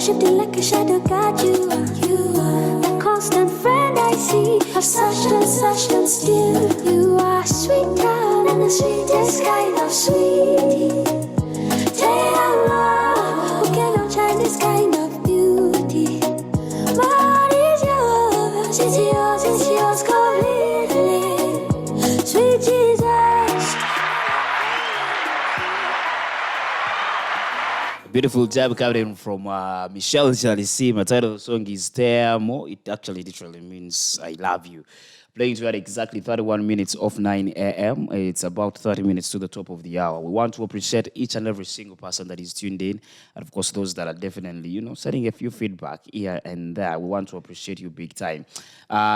shifting like a shadow, God, you are the constant friend I see. I've searched and still you are sweeter than the sweetest kind of sweetie. Tell Allah, who cannot shine this kind of beauty. My heart is yours, it's yours completely. Sweet Jesus. Beautiful jab coming from Michelle Jalisi. My title of the song is Te Amo. It actually literally means I love you. Playing to at exactly 31 minutes of 9 a.m. It's about 30 minutes to the top of the hour. We want to appreciate each and every single person that is tuned in. And of course, those that are definitely, sending a few feedback here and there. We want to appreciate you big time.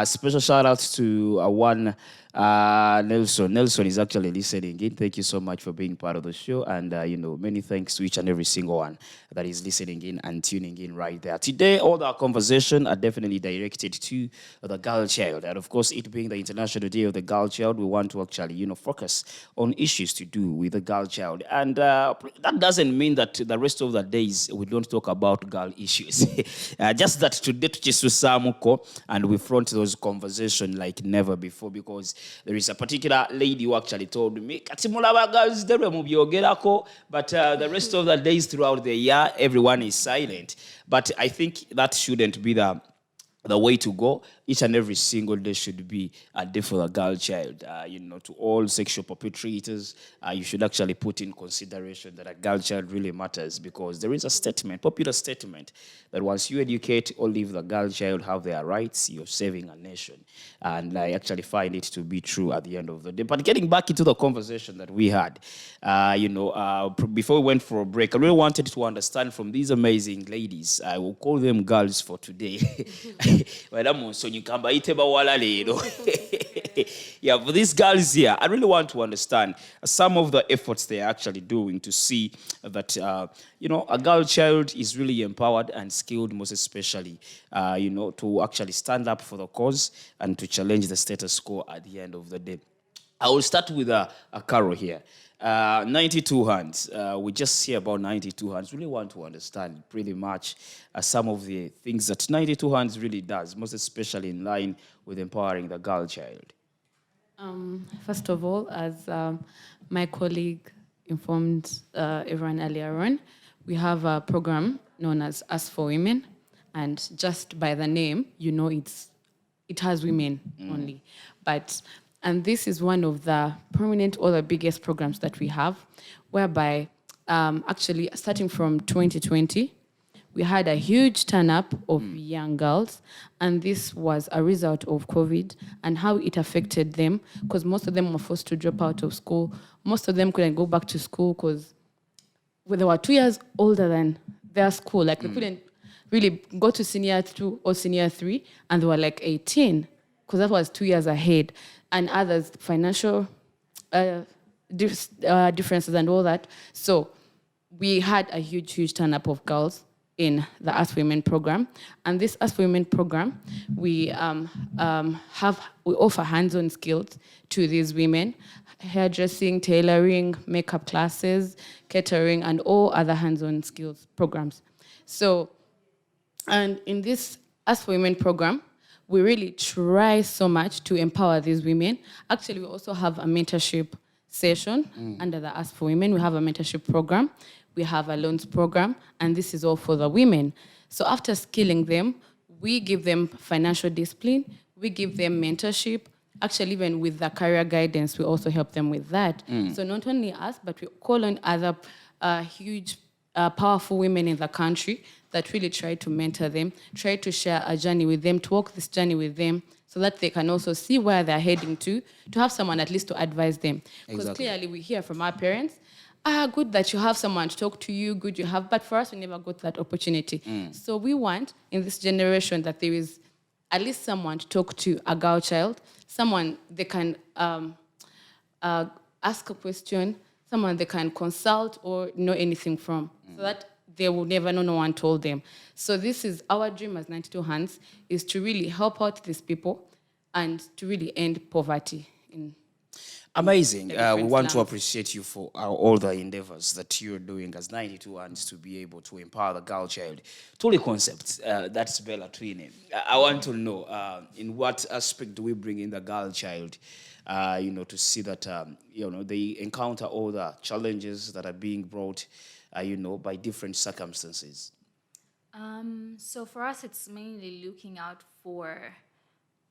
Special shout out to one Nelson. Nelson is actually listening in. Thank you so much for being part of the show. And, many thanks to each and every single one that is listening in and tuning in right there. Today, all our conversation are definitely directed to the girl child. And of course, it being the International Day of the Girl Child, we want to actually, focus on issues to do with the girl child. And that doesn't mean that the rest of the days we don't talk about girl issues. Just that today, and we front those conversations like never before, because there is a particular lady who actually told me, but the rest of the days throughout the year, everyone is silent. But I think that shouldn't be the way to go. Each and every single day should be a day for the girl child. To all sexual perpetrators, you should actually put in consideration that a girl child really matters, because there is a popular statement, that once you educate or leave the girl child have their rights, you're saving a nation. And I actually find it to be true at the end of the day. But getting back into the conversation that we had, before we went for a break, I really wanted to understand from these amazing ladies. I will call them girls for today. Yeah, for these girls here, I really want to understand some of the efforts they're actually doing to see that, a girl child is really empowered and skilled, most especially, to actually stand up for the cause and to challenge the status quo at the end of the day. I will start with a Carol here. 92 hands. We just hear about 92 hands. Really want to understand pretty much some of the things that 92 hands really does, most especially in line with empowering the girl child. First of all, as my colleague informed everyone earlier on, we have a program known as Us for Women, and just by the name, it has women only. And this is one of the prominent or the biggest programs that we have, whereby actually starting from 2020, we had a huge turn-up of young girls, and this was a result of COVID and how it affected them, because most of them were forced to drop out of school. Most of them couldn't go back to school because they were 2 years older than their school. Like, they couldn't really go to senior 2 or senior 3, and they were like 18, because that was 2 years ahead. And others, financial differences and all that. So we had a huge turn-up of girls in the Us Women program. And this Us Women program, we offer hands-on skills to these women: hairdressing, tailoring, makeup classes, catering, and all other hands-on skills programs. So, and in this Us Women program, we really try so much to empower these women. Actually, we also have a mentorship session under the Us for Women. We have a mentorship program. We have a loans program, and this is all for the women. So after skilling them, we give them financial discipline. We give them mentorship. Actually, even with the career guidance, we also help them with that. So not only us, but we call on other huge, powerful women in the country that really try to mentor them, try to share a journey with them, to walk this journey with them, so that they can also see where they're heading to have someone at least to advise them. Because clearly we hear from our parents, good that you have someone to talk to you, good you have, but for us, we never got that opportunity. So we want, in this generation, that there is at least someone to talk to a girl child, someone they can ask a question, someone they can consult or know anything from, so that they will never know, no one told them. So this is our dream as 92 Hands, is to really help out these people and to really end poverty. Amazing. We different want to slangs. appreciate you for all the endeavors that you're doing as 92 Hands to be able to empower the girl child. Truly concept. That's Bella Twine. I want to know in what aspect do we bring in the girl child, to see that, they encounter all the challenges that are being brought, by different circumstances. So for us, it's mainly looking out for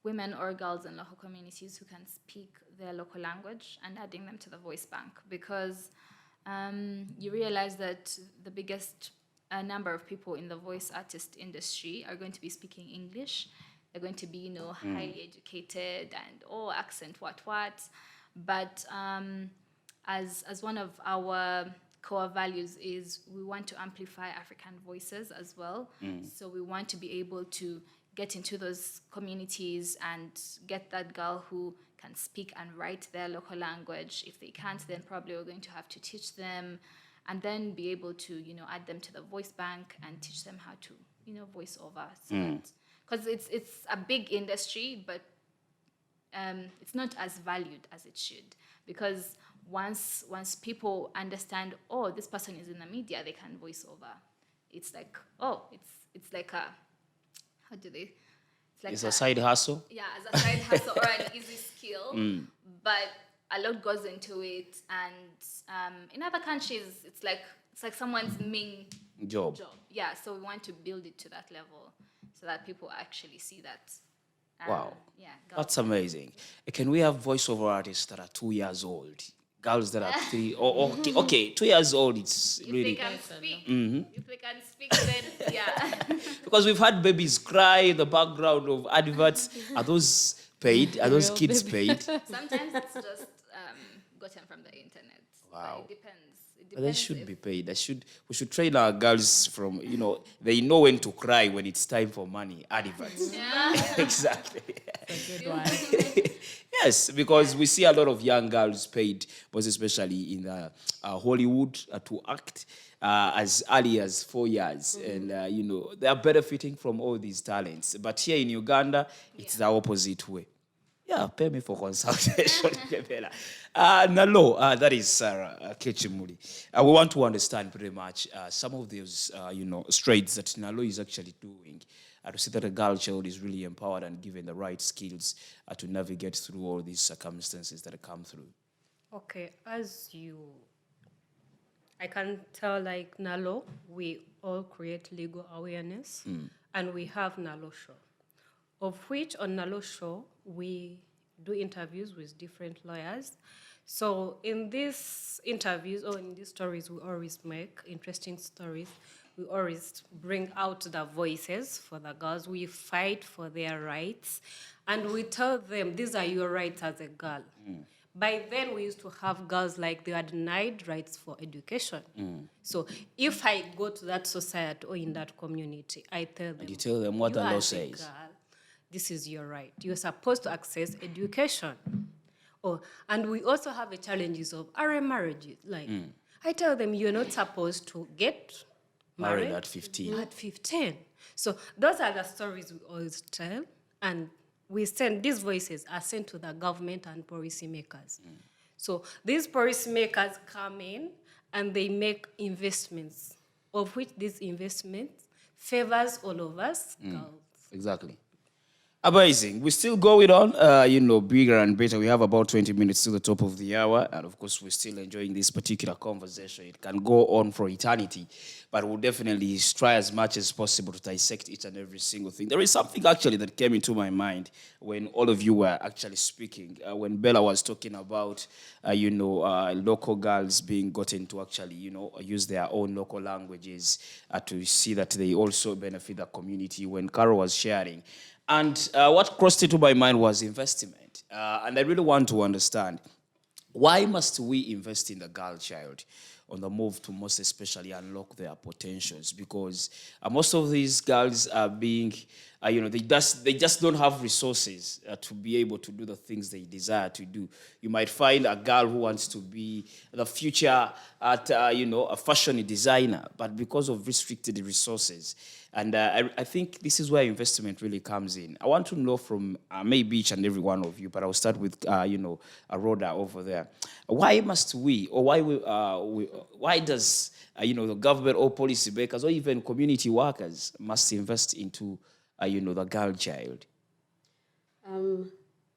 women or girls in local communities who can speak their local language and adding them to the voice bank, because you realize that the biggest number of people in the voice artist industry are going to be speaking English. They're going to be, highly educated and accent what. But as one of our core values is we want to amplify African voices as well. So we want to be able to get into those communities and get that girl who can speak and write their local language. If they can't, then probably we're going to have to teach them, and then be able to, add them to the voice bank and teach them how to, voice over. So because it's a big industry, but it's not as valued as it should, because once people understand, this person is in the media, they can voice over. It's like, it's like a, how do they? It's a side hustle. Yeah, as a side hustle or an easy skill, but a lot goes into it. And in other countries, it's like someone's main Job. Yeah, so we want to build it to that level so that people actually see that. Wow. Yeah, That's amazing. Can we have voiceover artists that are 2 years old? Girls that are 3 or okay, 2 years old, it's if really... they can speak, if they can speak, then yeah. Because we've had babies cry in the background of adverts. Are those paid? Are those Real kids baby. paid? Sometimes it's just gotten from the internet. Wow. But it depends. But they should be paid. We should train our girls from, they know when to cry when it's time for money. Adverts. Yeah. Exactly. Good one. Yes, because we see a lot of young girls paid, most especially in Hollywood, to act as early as 4 years. And, they are benefiting from all these talents. But here in Uganda, it's the opposite way. Yeah, pay me for consultation. Nalo, that is Sarah Kechimuli. We want to understand pretty much some of those, strides that Nalo is actually doing to see that a girl child is really empowered and given the right skills to navigate through all these circumstances that come through. Okay, I can tell, like Nalo, we all create legal awareness, and we have Nalo Show, of which on Nalo Show, we do interviews with different lawyers. So in these interviews or in these stories, we always make interesting stories. We always bring out the voices for the girls. We fight for their rights. And we tell them, these are your rights as a girl. By then, we used to have girls like they were denied rights for education. So if I go to that society or in that community, I tell them, You tell them what the "You law as a says. girl, this is your right. You're supposed to access education." And we also have the challenges of arranged marriages. Like, I tell them, you're not supposed to get Married at 15. At 15. So those are the stories we always tell. And these voices are sent to the government and policymakers. So these policymakers come in and they make investments, of which this investment favors all of us girls. Exactly. Amazing. We're still going on, bigger and better. We have about 20 minutes to the top of the hour. And of course, we're still enjoying this particular conversation. It can go on for eternity, but we'll definitely try as much as possible to dissect each and every single thing. There is something actually that came into my mind when all of you were actually speaking. When Bella was talking about, local girls being gotten to actually, use their own local languages to see that they also benefit the community. When Carol was sharing, and what crossed into my mind was investment. And I really want to understand, why must we invest in the girl child on the move to most especially unlock their potentials? Because most of these girls are being they just don't have resources to be able to do the things they desire to do. You might find a girl who wants to be the future a fashion designer, but because of restricted resources. And I think this is where investment really comes in. I want to know from maybe each and every one of you, but I'll start with Rhoda over there. Why must we, or why does the government or policy makers or even community workers must invest into the girl child?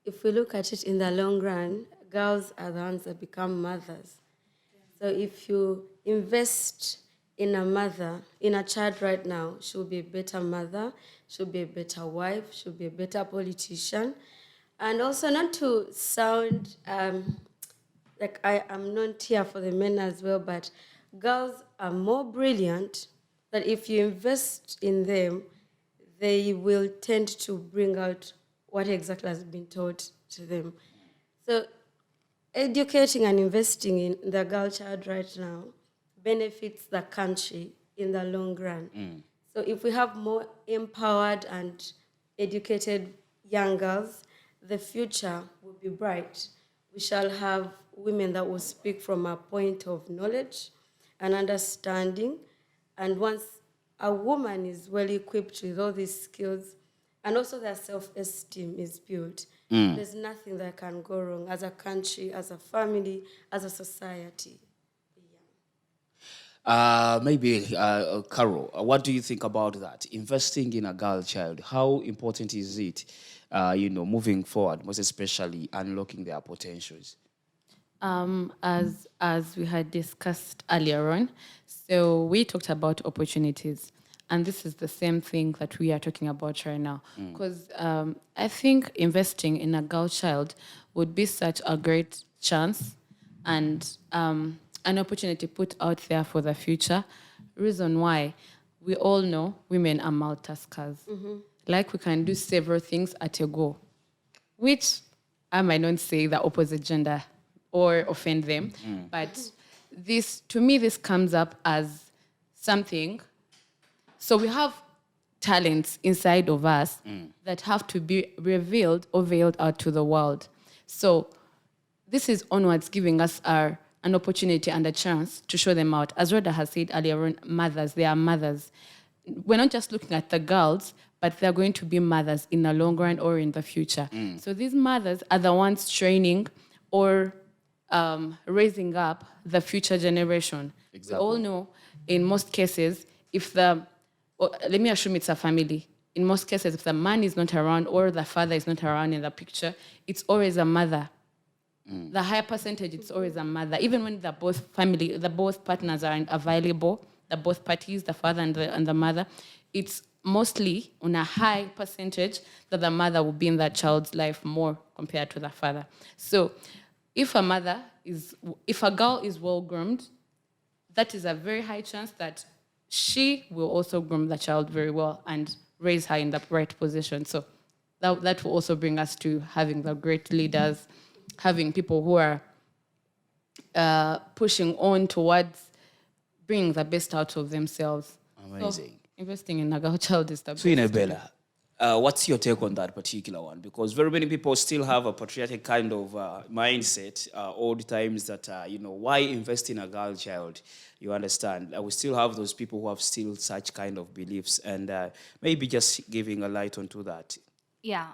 If we look at it in the long run, girls are the ones that become mothers. So if you invest in a child right now, she'll be a better mother, she'll be a better wife, she'll be a better politician. And also, not to sound like I am not here for the men as well, but girls are more brilliant that if you invest in them, they will tend to bring out what exactly has been taught to them. So educating and investing in the girl child right now benefits the country in the long run. So if we have more empowered and educated young girls, the future will be bright. We shall have women that will speak from a point of knowledge and understanding. And once a woman is well equipped with all these skills, and also their self-esteem is built, there's nothing that can go wrong as a country, as a family, as a society. Maybe, Carol, what do you think about that? Investing in a girl child, how important is it, moving forward, most especially unlocking their potentials? As we had discussed earlier on, so we talked about opportunities, and this is the same thing that we are talking about right now. Because I think investing in a girl child would be such a great chance and an opportunity put out there for the future. Reason why, we all know women are multitaskers. Like, we can do several things at a go, which I might not say the opposite gender or offend them, but to me, this comes up as something. So we have talents inside of us that have to be revealed or veiled out to the world. So this is onwards giving us an opportunity and a chance to show them out. As Rhoda has said earlier on, mothers, they are mothers. We're not just looking at the girls, but they're going to be mothers in the long run or in the future. So these mothers are the ones training or raising up the future generation. Exactly. We all know, in most cases, let me assume it's a family. In most cases, if the man is not around or the father is not around in the picture, it's always a mother. The higher percentage, it's always a mother. Even when the both partners are available, the both parties, the father and the mother, it's mostly on a high percentage that the mother will be in that child's life more compared to the father. So if a girl is well groomed, that is a very high chance that she will also groom the child very well and raise her in the right position. So that will also bring us to having the great leaders, having people who are pushing on towards bringing the best out of themselves. Amazing. So investing in a girl child is the best. So, Bella, what's your take on that particular one? Because very many people still have a patriotic kind of mindset all the times that, why invest in a girl child? You understand? We still have those people who have still such kind of beliefs, and maybe just giving a light onto that. Yeah.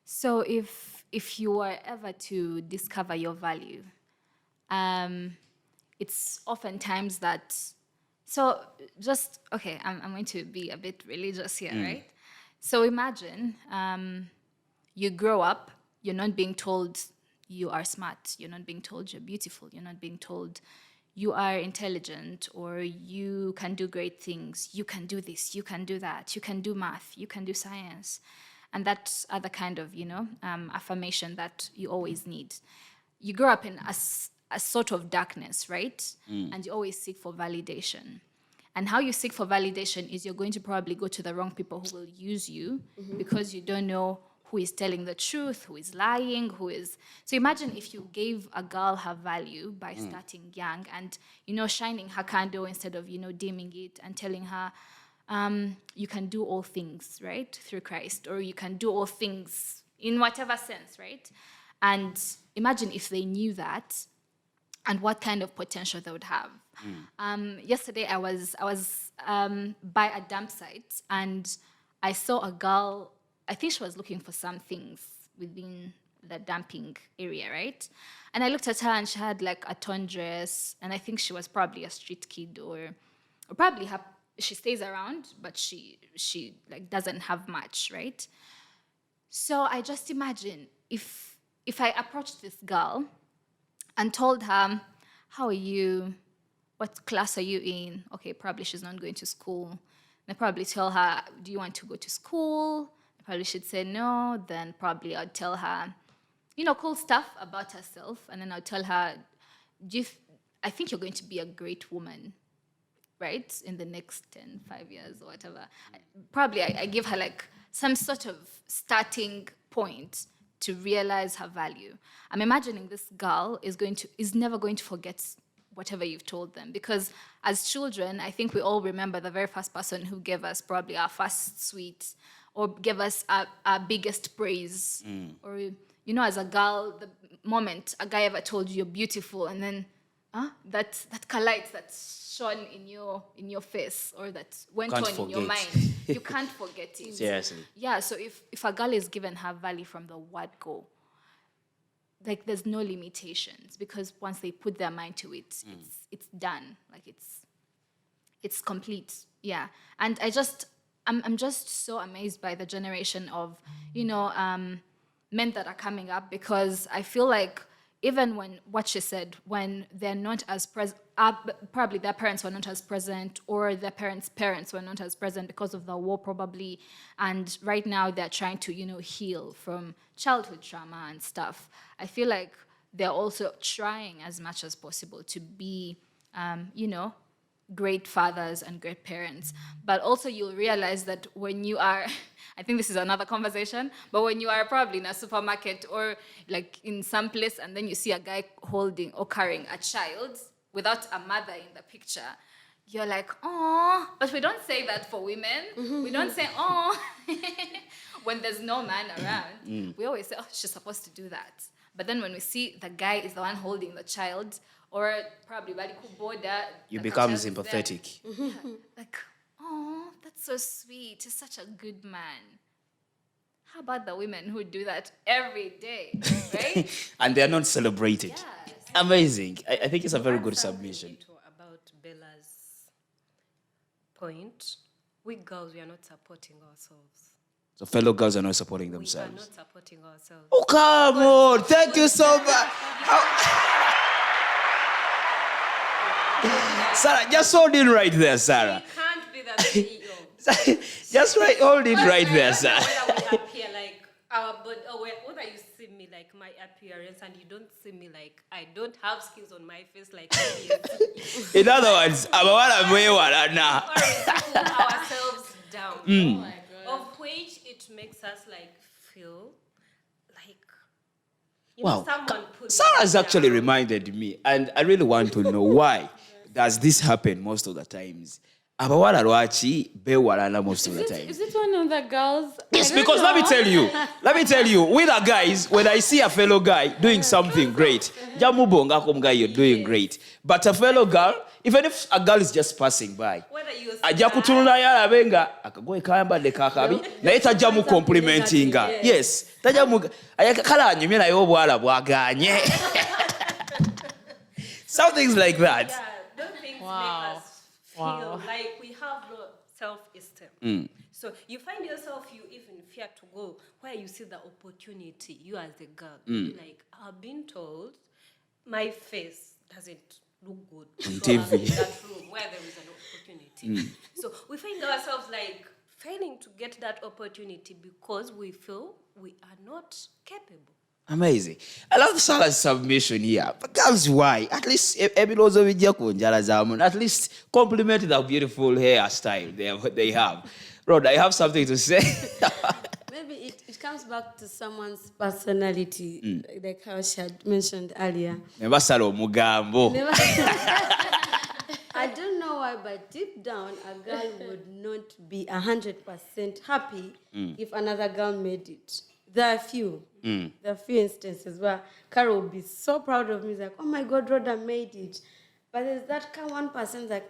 So if you are ever to discover your value, it's oftentimes that. So just okay, I'm going to be a bit religious here, right? So imagine you grow up, you're not being told you are smart, you're not being told you're beautiful, you're not being told you are intelligent or you can do great things, you can do this, you can do that, you can do math, you can do science. And that's the kind of, affirmation that you always need. You grow up in a sort of darkness, right? And you always seek for validation. And how you seek for validation is you're going to probably go to the wrong people who will use you because you don't know who is telling the truth, who is lying, who is... So imagine if you gave a girl her value by starting young and, shining her candle instead of, dimming it and telling her, you can do all things, right, through Christ, or you can do all things in whatever sense, right? And imagine if they knew that and what kind of potential they would have. Yesterday, I was by a dump site, and I saw a girl. I think she was looking for some things within the dumping area, right? And I looked at her, and she had like a torn dress, and I think she was probably a street kid, or probably she stays around, but she like doesn't have much, right? So I just imagine if I approached this girl and told her, how are you? What class are you in? Okay, probably she's not going to school. And I probably tell her, do you want to go to school? I probably should say no. Then probably I'd tell her, cool stuff about herself. And then I'll tell her, I think you're going to be a great woman, right? In the next 5 years or whatever. Probably I give her like some sort of starting point to realize her value. I'm imagining this girl is never going to forget whatever you've told them, because as children, I think we all remember the very first person who gave us probably our first sweet, or gave us our biggest praise. Or, as a girl, the moment a guy ever told you you're beautiful, and then that light that's shone in your face, or that went Can't on in your forget. mind, you can't forget it. Seriously. Yeah, so if a girl is given her value from the word go, like there's no limitations, because once they put their mind to it, it's done. Like it's complete. Yeah. And I'm just so amazed by the generation of, men that are coming up, because I feel like even when what she said, when they're not as present, probably their parents were not as present, or their parents' parents were not as present because of the war, probably. And right now they're trying to, heal from childhood trauma and stuff. I feel like they're also trying as much as possible to be, great fathers and great parents. But also you'll realize that when you are, I think this is another conversation, but when you are probably in a supermarket or like in some place, and then you see a guy holding or carrying a child without a mother in the picture, you're like, oh, but we don't say that for women. We don't say, oh, when there's no man around. We always say, oh, she's supposed to do that. But then when we see the guy is the one holding the child, or probably border, You become sympathetic. yeah, like, oh, that's so sweet. He's such a good man. How about the women who do that every day, right? And they're not celebrated. Yes. Amazing. I think it's a very To good add something submission. little about Bella's point, we girls, we are not supporting ourselves. So fellow girls are not supporting We are themselves. not supporting ourselves. Oh, come on. Thank you so much. Sarah, just hold it right there, Sarah. We can't be the CEO. Just hold it right there, Sarah. Whether we appear like our body, or whether you see me like my appearance and you don't see me like I don't have skills on my face like you. In other words, abawala mwewala na. Or we put ourselves down. Oh my God. Of which it makes us like feel like Wow. someone put Sarah's me actually down. reminded me, and I really want to know why does this happen most of the times. Abawala lwaki bewalana most of the time. Is it one of the girls? Yes, because let me tell you, with the guys, when I see a fellow guy doing something great, jamubonga kom guy, you're doing great. But a fellow girl, even if a girl is just passing by, Whether you ajja kutunula yalabe nga akagoye kayambadde kakabi naye tajja mu complimentinga. Yes, tajja mu kala anyumye naye obwala bwaganye. Some things like that. yeah, those things Wow. make us feel like we have no self-esteem. So you find yourself, you even fear to go where you see the opportunity, you as a girl. Like, I've been told my face doesn't look good On to show up TV. in that room where there is an opportunity. So we find ourselves like failing to get that opportunity because we feel we are not capable. Amazing. I love Sarah's submission here. But girls, why? At least ebilozo bijja ku njala zaamu. At least compliment the beautiful hairstyle they have. Rod, I have something to say. Maybe it comes back to someone's personality, like how she had mentioned earlier. Ne basala omugambo. I don't know why, but deep down, a girl would not be 100% happy if another girl made it. There are a few instances where Carol will be so proud of me, it's like, oh my God, Rhoda made it. But there's that 1% like,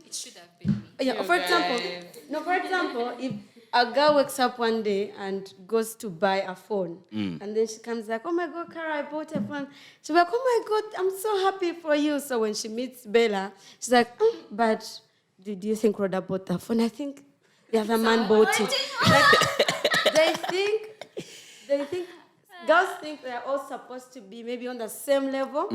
It should have been me. yeah. For example, if a girl wakes up one day and goes to buy a phone, and then she comes like, oh my God, Carol, I bought a phone. She's like, oh my God, I'm so happy for you. So when she meets Bella, she's like, but do you think Rhoda bought the phone? I think the other man bought it. Like, they think girls think they're all supposed to be maybe on the same level.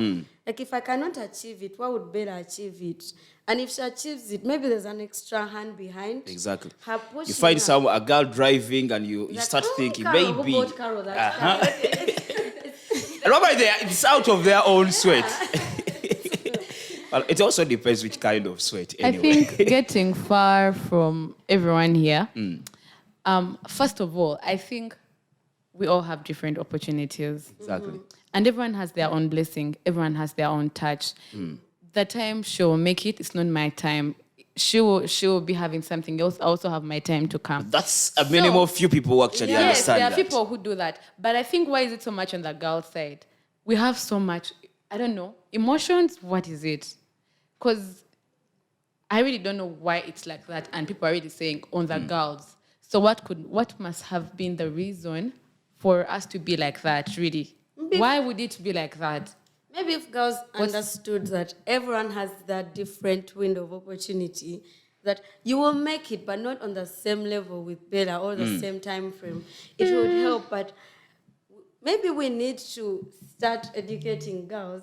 Like, if I cannot achieve it, why would Bella achieve it? And if she achieves it, maybe there's an extra hand behind. Exactly. Her pushing You find her. a girl driving and you Like, start thinking, Carol, maybe. who bought Carol that car? Robert, it's out of their own sweat. Well, it also depends which kind of sweat, anyway. I think getting far from everyone here, first of all, I think we all have different opportunities. Exactly. And everyone has their own blessing. Everyone has their own touch. The time she'll make it's not my time. She will be having something else. I also have my time to come. That's a minimum few people who actually Yes, understand there are that. people who do that. But I think why is it so much on the girl side? We have so much, I don't know, emotions, what is it? Because I really don't know why it's like that. And people are really saying on the girls. So what must have been the reason for us to be like that, really? Why would it be like that? Maybe if girls understood that everyone has that different window of opportunity, that you will make it, but not on the same level with Bella or the same time frame, it would help. But maybe we need to start educating girls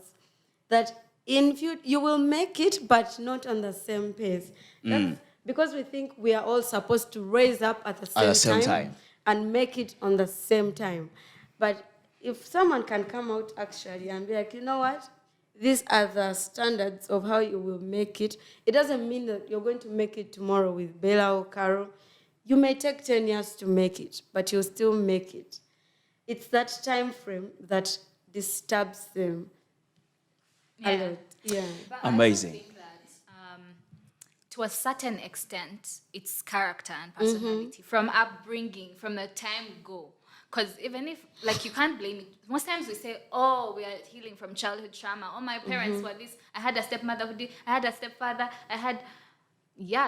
that in future you will make it, but not on the same pace. That's because we think we are all supposed to raise up at the same time and make it on the same time. But if someone can come out actually and be like, you know what, these are the standards of how you will make it. It doesn't mean that you're going to make it tomorrow with Bella or Carol. You may take 10 years to make it, but you'll still make it. It's that time frame that disturbs them a lot. Yeah. But Amazing. I also think that to a certain extent, it's character and personality from upbringing, from the time go. Because even if, like, you can't blame it. Most times we say, oh, we are healing from childhood trauma. Oh, my parents were this. I had a stepmother who did. I had a stepfather.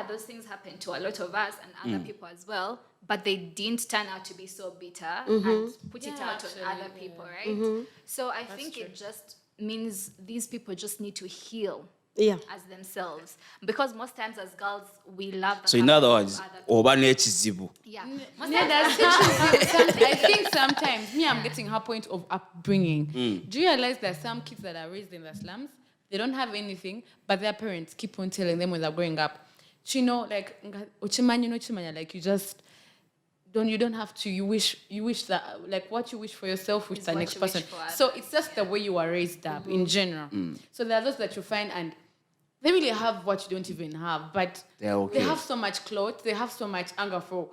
Those things happen to a lot of us and other people as well. But they didn't turn out to be so bitter and put it out on other people, right? So I think it just means these people just need to heal as themselves. Because most times as girls, we love the So in other company words, of other people. obane chizibu. Yeah. I think sometimes, I'm getting her point of upbringing. Do you realize there are some kids that are raised in the slums? They don't have anything, but their parents keep on telling them when they're growing up, like, like you don't have to, you wish that, like, what you wish for yourself with the what next you wish person. for others. So it's just the way you are raised up in general. So there are those that you find and they really have what you don't even have, but They're okay. they have so much clothes, they have so much anger for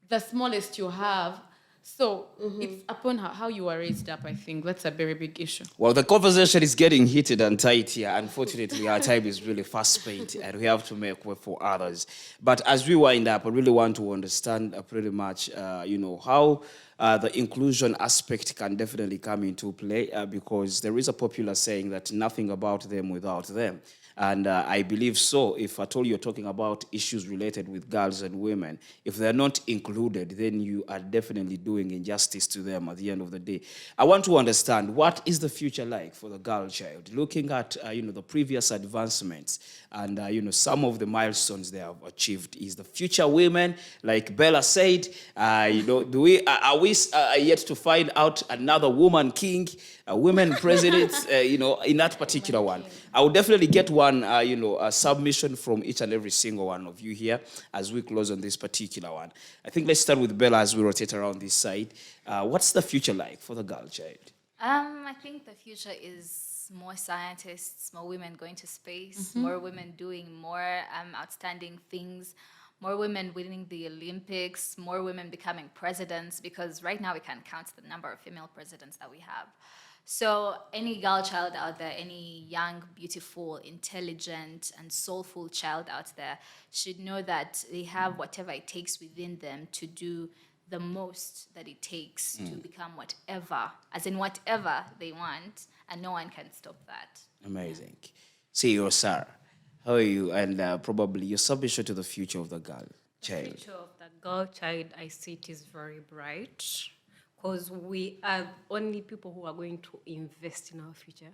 the smallest you have. So it's upon how you are raised up, I think. That's a very big issue. Well, the conversation is getting heated and tight here. Unfortunately, our time is really fast-paced and we have to make way for others. But as we wind up, I really want to understand pretty much, how the inclusion aspect can definitely come into play because there is a popular saying that nothing about them without them. And I believe so. If at all you're talking about issues related with girls and women, if they're not included, then you are definitely doing injustice to them at the end of the day. I want to understand, what is the future like for the girl child? Looking at, the previous advancements and, some of the milestones they have achieved. Is the future women, like Bella said, are we yet to find out another woman king, a women president, in that particular one? I will definitely get one, a submission from each and every single one of you here as we close on this particular one. I think let's start with Bella as we rotate around this side. What's the future like for the girl child? I think the future is more scientists, more women going to space, more women doing more outstanding things, more women winning the Olympics, more women becoming presidents, because right now we can count the number of female presidents that we have. So any girl child out there, any young, beautiful, intelligent, and soulful child out there should know that they have whatever it takes within them to do the most that it takes to become whatever, as in whatever they want, and no one can stop that. Amazing. See you, sir. How are you? And probably your submission to the future of the girl child. Future of the girl child, I see it is very bright because we are only people who are going to invest in our future.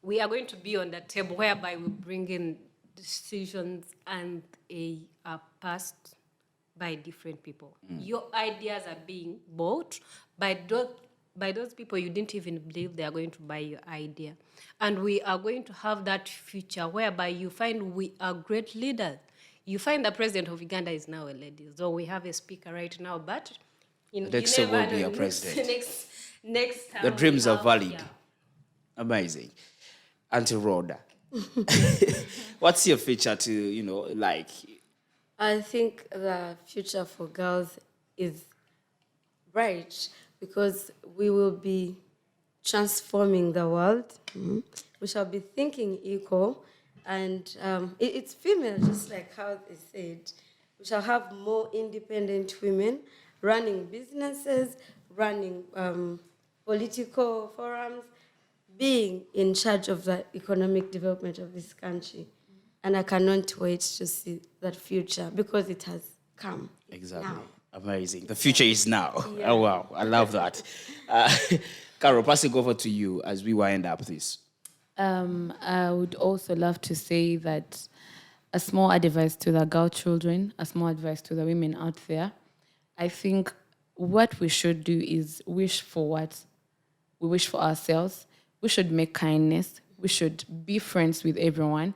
We are going to be on the table whereby we bring in decisions and a passed by different people. Your ideas are being bought by those people you didn't even believe they are going to buy your idea. And we are going to have that future whereby you find we are great leaders. You find the president of Uganda is now a lady. So we have a speaker right now, but Next time will be a president. Next time The dreams are valid. yeah. Amazing. Auntie Rhoda. What's your future to, like? I think the future for girls is bright because we will be transforming the world. We shall be thinking equal, and it's female, just like how they said. We shall have more independent women running businesses, running political forums, being in charge of the economic development of this country. And I cannot wait to see that future because it has come. Exactly. Now. Amazing. The future is now. Oh, wow. I love that. Carol, passing over to you as we wind up this. I would also love to say that a small advice to the girl children, a small advice to the women out there. I think what we should do is wish for what we wish for ourselves. We should make kindness. We should be friends with everyone.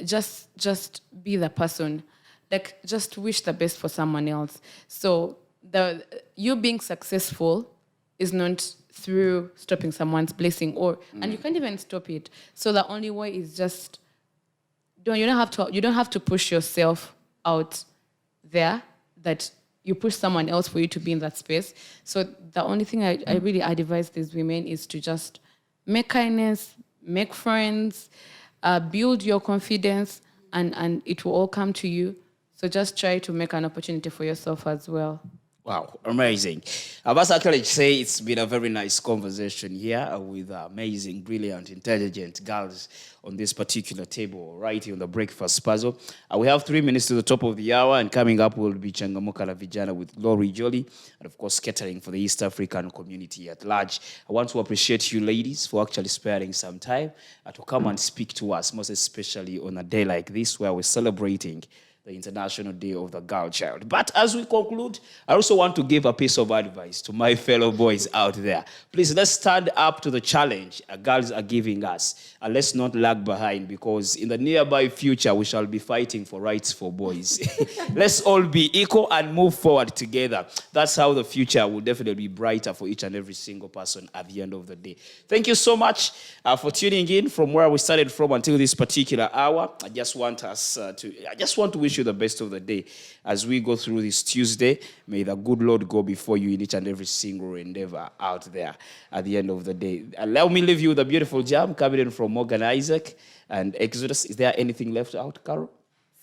Just be the person. Like, just wish the best for someone else. So you being successful is not through stopping someone's blessing, and you can't even stop it. So the only way is just you don't have to push yourself out there, that you push someone else for you to be in that space. So the only thing I really advise these women is to just make kindness, make friends, build your confidence, and it will all come to you. So just try to make an opportunity for yourself as well. Wow, amazing. I must actually say it's been a very nice conversation here with amazing, brilliant, intelligent girls on this particular table, right here on the Breakfast Puzzle. We have 3 minutes to the top of the hour, and coming up will be Changamuka La Vijana with Glory Jolie, and of course, catering for the East African community at large. I want to appreciate you ladies for actually sparing some time to come and speak to us, most especially on a day like this where we're celebrating the International Day of the Girl Child. But as we conclude, I also want to give a piece of advice to my fellow boys out there. Please, let's stand up to the challenge girls are giving us. And let's not lag behind, because in the nearby future, we shall be fighting for rights for boys. Let's all be equal and move forward together. That's how the future will definitely be brighter for each and every single person at the end of the day. Thank you so much for tuning in from where we started from until this particular hour. I just want to wish you the best of the day as we go through this Tuesday. May the good Lord go before you in each and every single endeavor out there at the end of the day. Allow me leave you with a beautiful jam coming in from Morgan Isaac and Exodus. Is there anything left out, Carol?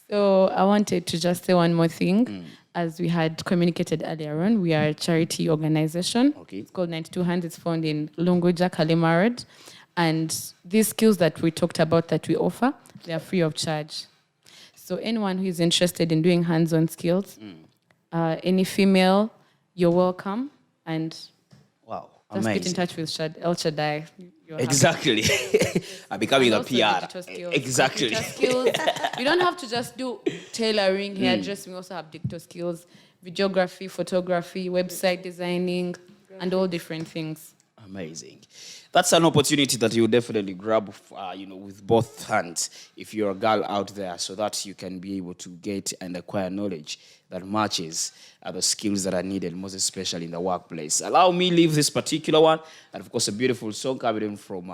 So I wanted to just say one more thing. As we had communicated earlier on, we are a charity organization. Okay. It's called 92 Hands. It's found in Lunguja, Kalema Road. And these skills that we talked about that we offer, they are free of charge. So anyone who is interested in doing hands-on skills, any female, you're welcome. And Wow, just amazing. get in touch with El Shaddai. You're Exactly. I'm becoming a also PR. digital skills, Exactly. computer skills. You don't have to just do tailoring, hairdressing. We also have digital skills, videography, photography, website designing, and all different things. Amazing. That's an opportunity that you definitely grab, with both hands if you're a girl out there, so that you can be able to get and acquire knowledge that matches the skills that are needed, most especially in the workplace. Allow me leave this particular one, and of course, a beautiful song coming in from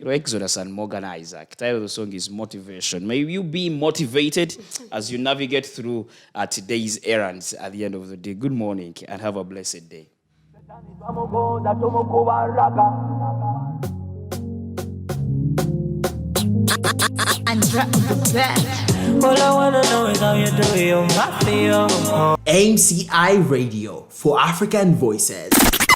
Exodus and Morgan Isaac. The title of the song is Motivation. May you be motivated as you navigate through today's errands at the end of the day. Good morning and have a blessed day. All I wanna know is how you do your mafia. AMCI Radio for African Voices.